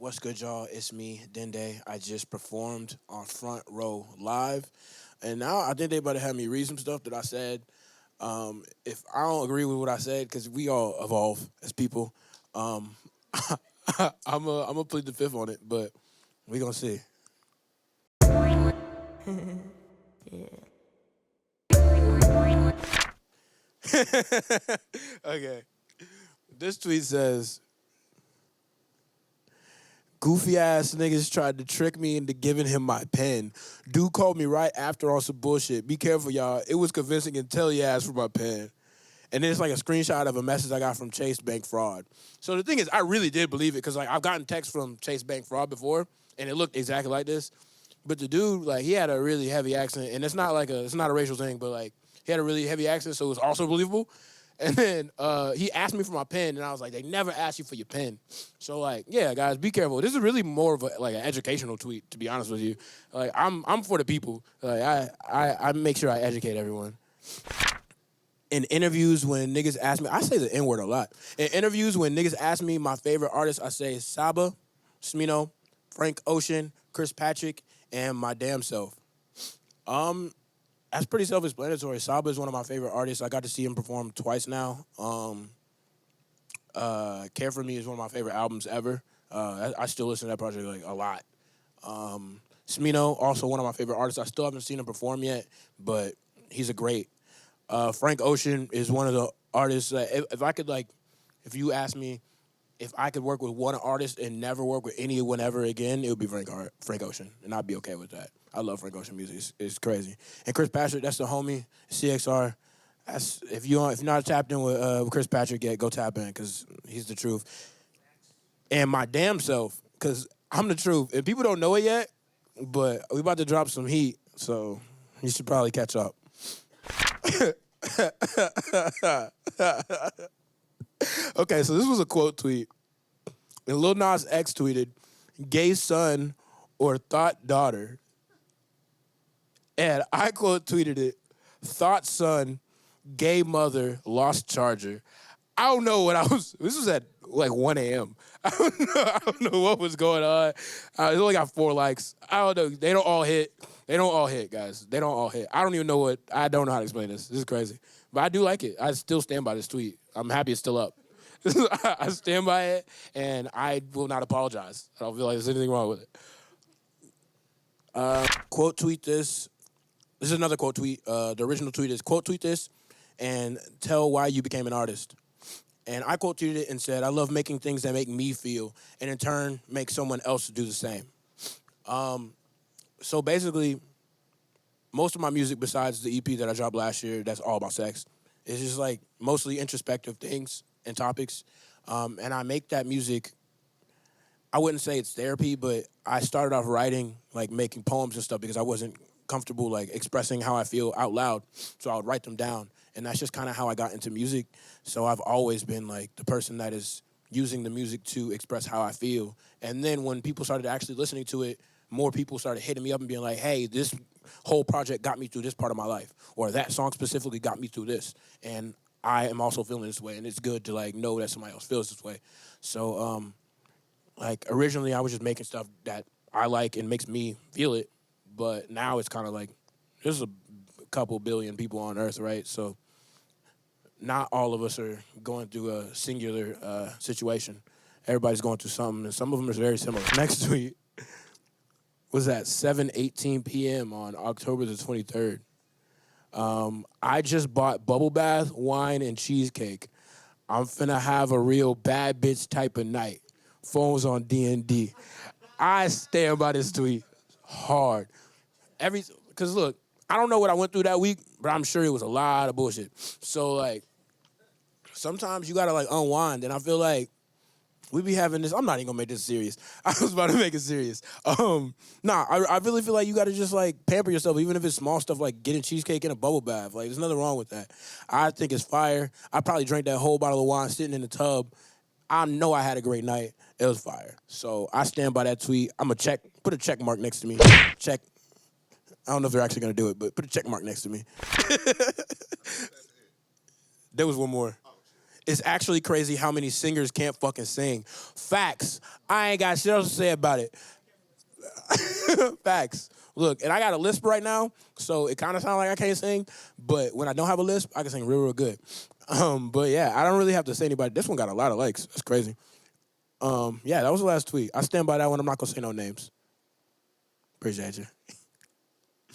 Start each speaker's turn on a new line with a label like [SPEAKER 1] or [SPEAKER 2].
[SPEAKER 1] What's good, y'all? It's me, Dende. I just performed on Front Row Live, and now I think they about to have me read some stuff that I said. If I don't agree with what I said, because we all evolve as people, um, I'm gonna plead the fifth on it, but we gonna see. Okay, this tweet says, "Goofy ass niggas tried to trick me into giving him my pen. Dude called me right after on some bullshit. Be careful, y'all. It was convincing and tell you ass for my pen." And then it's like a screenshot of a message I got from Chase Bank Fraud. So the thing is, I really did believe it because like I've gotten texts from Chase Bank Fraud before, and it looked exactly like this. But the dude, like, he had a really heavy accent, and it's not a racial thing, but like he had a really heavy accent, so it was also believable. And then he asked me for my pen, and I was like, they never ask you for your pen. So like, yeah, guys, be careful. This is really more of like an educational tweet, to be honest with you. Like, I'm for the people. Like, I make sure I educate everyone. In interviews when niggas ask me, I say the N word a lot. In interviews when niggas ask me my favorite artists, I say Saba, Smino, Frank Ocean, Chris Patrick, and my damn self. Um, that's pretty self-explanatory. Saba is one of my favorite artists. I got to see him perform twice now. Care for Me is one of my favorite albums ever. I still listen to that project like a lot. Smino, also one of my favorite artists. I still haven't seen him perform yet, but he's a great. Frank Ocean is one of the artists that if I could like, if you ask me if I could work with one artist and never work with anyone ever again, it would be Frank Ocean, and I'd be okay with that. I love Frank Ocean music; it's crazy. And Chris Patrick, that's the homie, CXR. That's if you're not tapped in with Chris Patrick yet, go tap in because he's the truth. And my damn self, because I'm the truth, and people don't know it yet, but we about to drop some heat, so you should probably catch up. Okay, so this was a quote tweet. And Lil Nas X tweeted, "Gay son or thought daughter." And I quote tweeted it, "Thought son, gay mother, lost charger." I don't know what I was. This was at like 1 a.m. I don't know what was going on. It only got 4 likes. I don't know. They don't all hit. They don't all hit, guys. They don't all hit. I don't even know what. I don't know how to explain this. This is crazy. But I do like it. I still stand by this tweet. I'm happy it's still up. I stand by it, and I will not apologize. I don't feel like there's anything wrong with it. Quote tweet this. This is another quote tweet. The original tweet is quote tweet this and tell why you became an artist. And I quote tweeted it and said, "I love making things that make me feel and in turn make someone else do the same." So basically, most of my music besides the EP that I dropped last year, that's all about sex. It's just like mostly introspective things and topics. And I make that music, I wouldn't say it's therapy, but I started off writing, like making poems and stuff because I wasn't comfortable like expressing how I feel out loud. So I would write them down. And that's just kind of how I got into music. So I've always been like the person that is using the music to express how I feel. And then when people started actually listening to it, more people started hitting me up and being like, "Hey, this whole project got me through this part of my life," or "That song specifically got me through this." And I am also feeling this way, and it's good to like know that somebody else feels this way. So like originally I was just making stuff that I like and makes me feel it, but now it's kind of like there's a couple billion people on Earth, right? So not all of us are going through a singular situation. Everybody's going through something, and some of them are very similar. Next tweet was at 7:18 p.m. on October the 23rd. I just bought bubble bath, wine, and cheesecake. I'm finna have a real bad bitch type of night. Phones on D&D. I stand by this tweet hard. Because look, I don't know what I went through that week, but I'm sure it was a lot of bullshit. So like, sometimes you gotta like unwind, and I feel like we be having this. I'm not even gonna make this serious. I was about to make it serious. I really feel like you gotta just like pamper yourself, even if it's small stuff like getting cheesecake in a bubble bath. Like, there's nothing wrong with that. I think it's fire. I probably drank that whole bottle of wine sitting in the tub. I know I had a great night. It was fire. So I stand by that tweet. I'm gonna put a check mark next to me. Check. I don't know if they're actually gonna do it, but put a check mark next to me. There was one more. It's actually crazy how many singers can't fucking sing. Facts. I ain't got shit else to say about it. Facts. Look, and I got a lisp right now, so it kind of sounds like I can't sing. But when I don't have a lisp, I can sing real, real good. But yeah, I don't really have to say anybody. This one got a lot of likes. That's crazy. Yeah, that was the last tweet. I stand by that one. I'm not gonna say no names. Appreciate you.